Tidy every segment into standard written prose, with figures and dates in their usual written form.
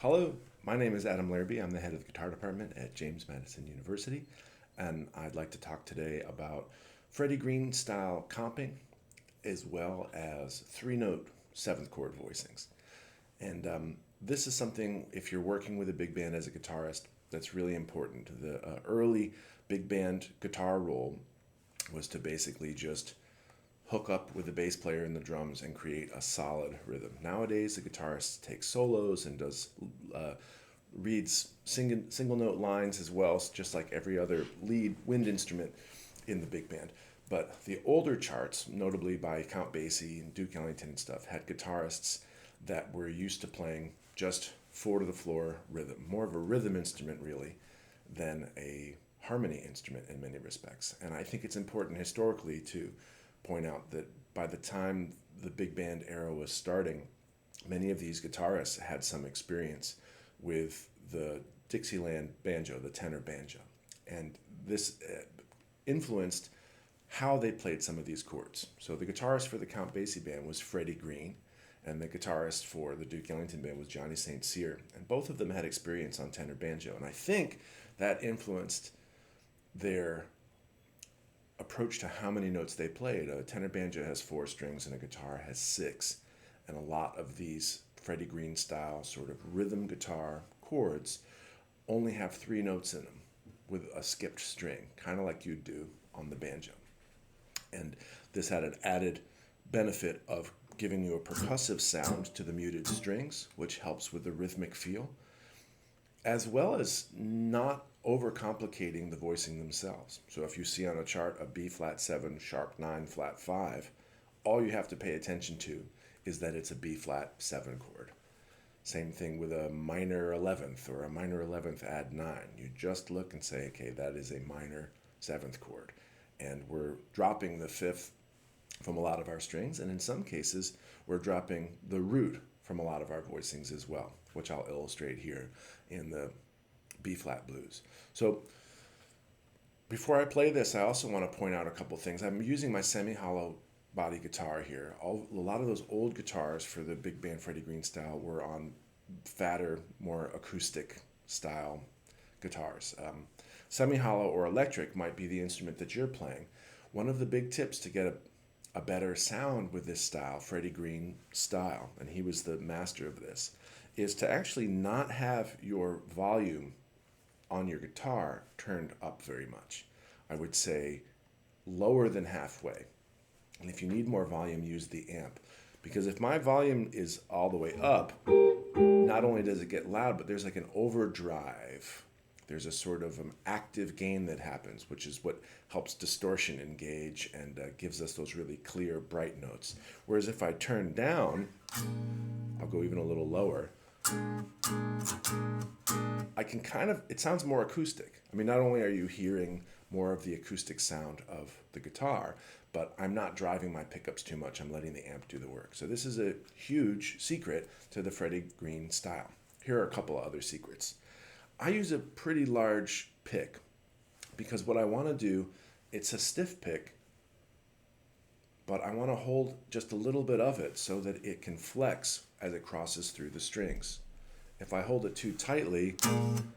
Hello, my name is Adam Larrabee. I'm the head of the guitar department at James Madison University, and I'd like to talk today about Freddie Green style comping as well as three note seventh chord voicings. And this is something, if you're working with a big band as a guitarist, that's really important. The early big band guitar role was to basically just hook up with the bass player and the drums and create a solid rhythm. Nowadays, the guitarist takes solos and does uh, reads single note lines as well, just like every other lead wind instrument in the big band. But the older charts, notably by Count Basie and Duke Ellington and stuff, had guitarists that were used to playing just four to the floor rhythm, more of a rhythm instrument really than a harmony instrument in many respects. And I think it's important historically to point out that by the time the big band era was starting, many of these guitarists had some experience with the Dixieland banjo, the tenor banjo. And this influenced how they played some of these chords. So the guitarist for the Count Basie band was Freddie Green, and the guitarist for the Duke Ellington band was Johnny St. Cyr. And both of them had experience on tenor banjo. And I think that influenced their approach to how many notes they played. A tenor banjo has four strings and a guitar has six. And a lot of these Freddie Green style sort of rhythm guitar chords only have three notes in them with a skipped string, kind of like you'd do on the banjo. And this had an added benefit of giving you a percussive sound to the muted strings, which helps with the rhythmic feel, as well as not overcomplicating the voicing themselves. So if you see on a chart a B flat 7, sharp 9, flat 5, all you have to pay attention to is that it's a B flat 7 chord. Same thing with a minor 11th or a minor 11th add 9. You just look and say, okay, that is a minor 7th chord. And we're dropping the 5th from a lot of our strings, and in some cases, we're dropping the root from a lot of our voicings as well, which I'll illustrate here in the B flat blues. So before I play this, I also want to point out a couple things. I'm using my semi-hollow body guitar here. A lot of those old guitars for the big band Freddie Green style were on fatter, more acoustic style guitars. Semi-hollow or electric might be the instrument that you're playing. One of the big tips to get a better sound with this style, Freddie Green style, and he was the master of this, is to actually not have your volume on your guitar turned up very much. I would say lower than halfway. And if you need more volume, use the amp. Because if my volume is all the way up, not only does it get loud, but there's like an overdrive. There's a sort of active gain that happens, which is what helps distortion engage and gives us those really clear, bright notes. Whereas if I turn down, I'll go even a little lower, I can it sounds more acoustic. I mean, not only are you hearing more of the acoustic sound of the guitar, but I'm not driving my pickups too much. I'm letting the amp do the work. So this is a huge secret to the Freddie Green style. Here are a couple of other secrets. I use a pretty large pick because what I want to do, it's a stiff pick, but I want to hold just a little bit of it so that it can flex as it crosses through the strings. If I hold it too tightly,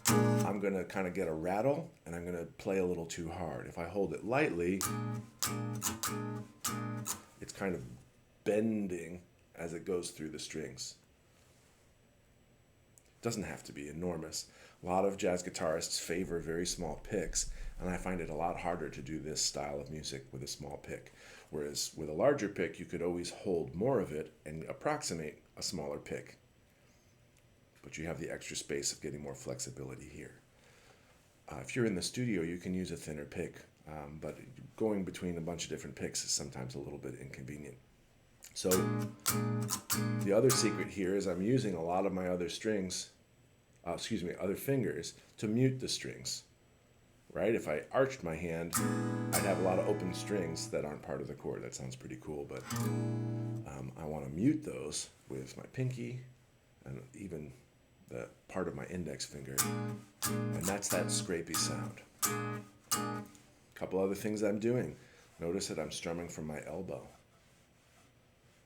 I'm going to kind of get a rattle and I'm going to play a little too hard. If I hold it lightly, it's kind of bending as it goes through the strings. It doesn't have to be enormous. A lot of jazz guitarists favor very small picks, and I find it a lot harder to do this style of music with a small pick. Whereas with a larger pick, you could always hold more of it and approximate a smaller pick. But you have the extra space of getting more flexibility here. If you're in the studio, you can use a thinner pick, but going between a bunch of different picks is sometimes a little bit inconvenient. So the other secret here is I'm using a lot of my other other fingers to mute the strings, right? If I arched my hand, I'd have a lot of open strings that aren't part of the chord. That sounds pretty cool, but I want to mute those with my pinky and even the part of my index finger, and that's that scrapey sound. A couple other things I'm doing. Notice that I'm strumming from my elbow,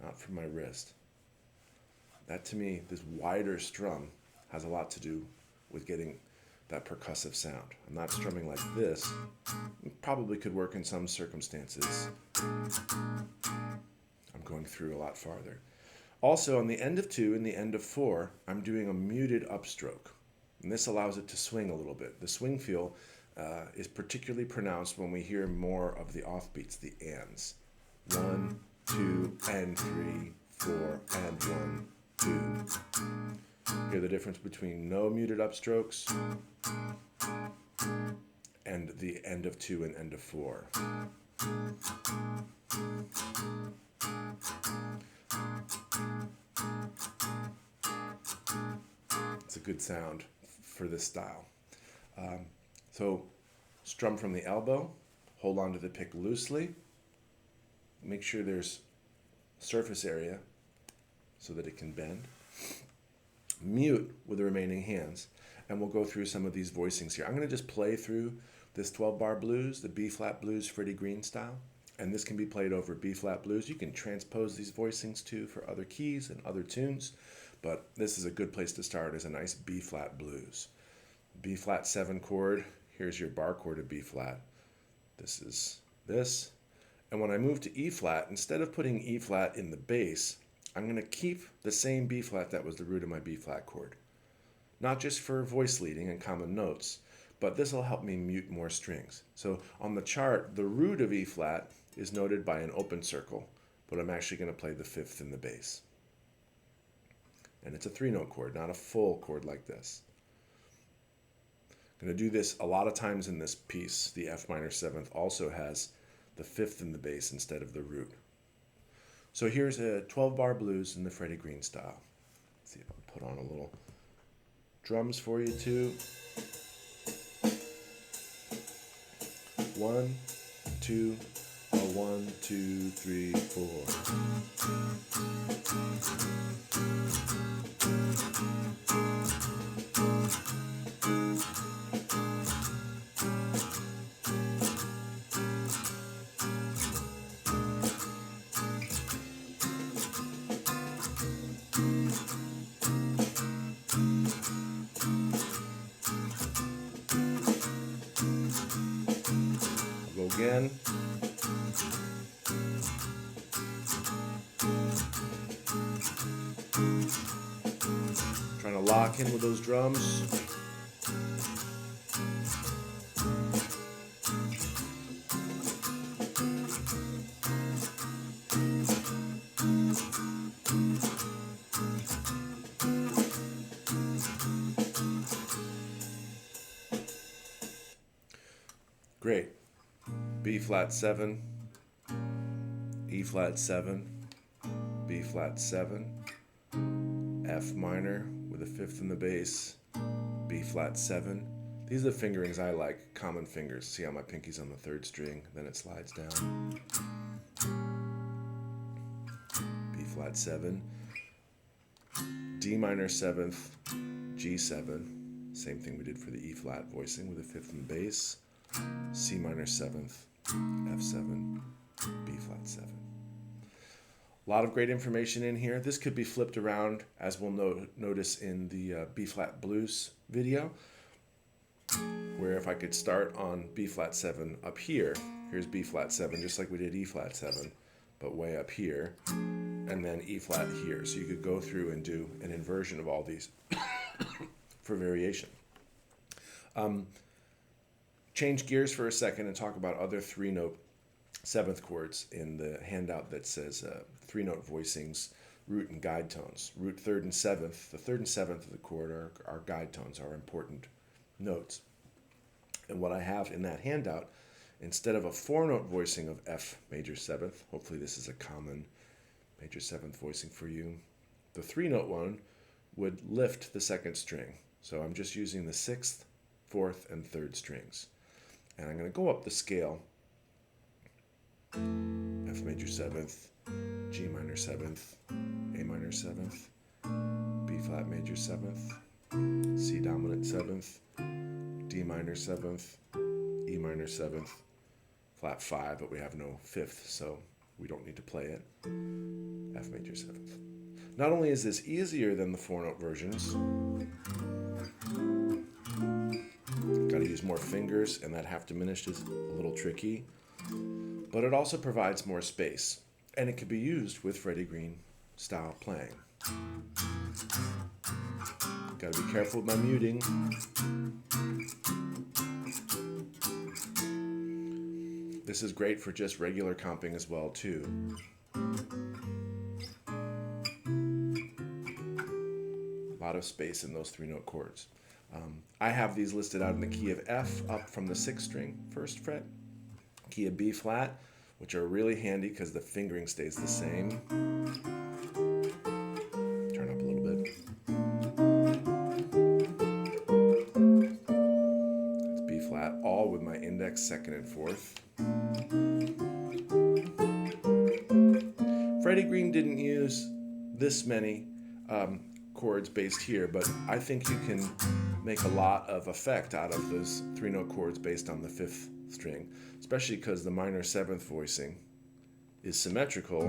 not from my wrist. That to me, this wider strum has a lot to do with getting that percussive sound. I'm not strumming like this. It probably could work in some circumstances. I'm going through a lot farther. Also, on the end of 2 and the end of 4, I'm doing a muted upstroke. And this allows it to swing a little bit. The swing feel is particularly pronounced when we hear more of the offbeats, the ands. 1, 2, and 3, 4, and 1, 2. Hear the difference between no muted upstrokes and the end of 2 and end of 4. It's a good sound for this style. So strum from the elbow, hold on to the pick loosely, make sure there's surface area so that it can bend. Mute with the remaining hands, and we'll go through some of these voicings here. I'm going to just play through this 12-bar blues, the B-flat blues, Freddie Green style, and this can be played over B-flat blues. You can transpose these voicings too for other keys and other tunes, but this is a good place to start as a nice B-flat blues. B-flat 7 chord, here's your bar chord of B-flat. This is this. And when I move to E-flat, instead of putting E-flat in the bass, I'm going to keep the same B-flat that was the root of my B-flat chord. Not just for voice leading and common notes, but this will help me mute more strings. So on the chart, the root of E-flat is noted by an open circle, but I'm actually going to play the 5th in the bass. And it's a 3-note chord, not a full chord like this. I'm going to do this a lot of times in this piece. The F minor 7th also has the 5th in the bass instead of the root. So here's a 12-bar blues in the Freddie Green style. Let's see if I can put on a little drums for you too. 1, 2, 1, 2, 3, 4. Go again. Trying to lock in with those drums. Great. B flat 7, E flat 7, B flat 7, F minor with a 5th in the bass, B flat 7. These are the fingerings I like, common fingers. See how my pinky's on the 3rd string, then it slides down. B flat 7, D minor 7th, G7. Same thing we did for the E flat voicing with a 5th in the bass. C minor 7th, F7, B flat 7. A lot of great information in here. This could be flipped around, as we'll notice in the B flat blues video, where if I could start on B flat 7 up here, here's B flat 7, just like we did E flat 7, but way up here, and then E flat here. So you could go through and do an inversion of all these for variation. Change gears for a second and talk about other 3-note 7th chords in the handout that says 3-note voicings, root and guide tones. Root 3rd and 7th. The 3rd and 7th of the chord are guide tones, are important notes. And what I have in that handout, instead of a 4-note voicing of F major 7th, hopefully this is a common major 7th voicing for you, the 3-note one would lift the 2nd string. So I'm just using the 6th, 4th, and 3rd strings. And I'm going to go up the scale, F major 7th, G minor 7th, A minor 7th, B flat major 7th, C dominant 7th, D minor 7th, E minor 7th, flat 5, but we have no 5th, so we don't need to play it, F major 7th. Not only is this easier than the 4-note versions, got to use more fingers, and that half diminished is a little tricky, but it also provides more space, and it can be used with Freddie Green style playing. Got to be careful with my muting. This is great for just regular comping as well too. A lot of space in those 3-note chords. I have these listed out in the key of F up from the 6th string, 1st fret, key of B flat, which are really handy because the fingering stays the same. Turn up a little bit. That's B flat, all with my index, 2nd and 4th. Freddie Green didn't use this many chords based here, but I think you can make a lot of effect out of those 3-note chords based on the 5th string, especially because the minor 7th voicing is symmetrical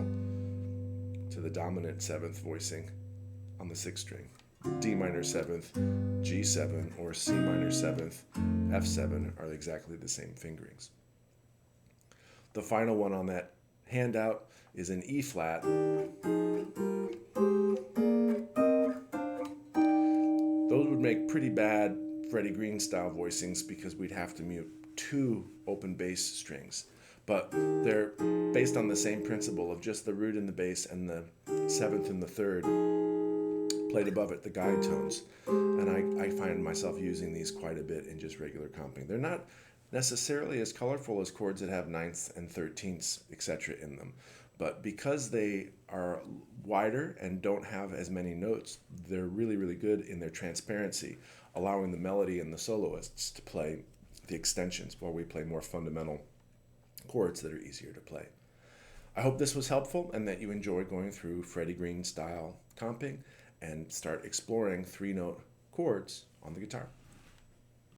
to the dominant 7th voicing on the 6th string. D minor 7th, G7, or C minor 7th, F7 are exactly the same fingerings. The final one on that handout is an E flat. Those would make pretty bad Freddie Green style voicings because we'd have to mute 2 open bass strings. But they're based on the same principle of just the root and the bass and the 7th and the 3rd played above it, the guide tones. And I find myself using these quite a bit in just regular comping. They're not necessarily as colorful as chords that have 9ths and 13ths, etc. in them. But because they are wider and don't have as many notes, they're really, really good in their transparency, allowing the melody and the soloists to play the extensions while we play more fundamental chords that are easier to play. I hope this was helpful and that you enjoy going through Freddie Green style comping and start exploring 3-note chords on the guitar.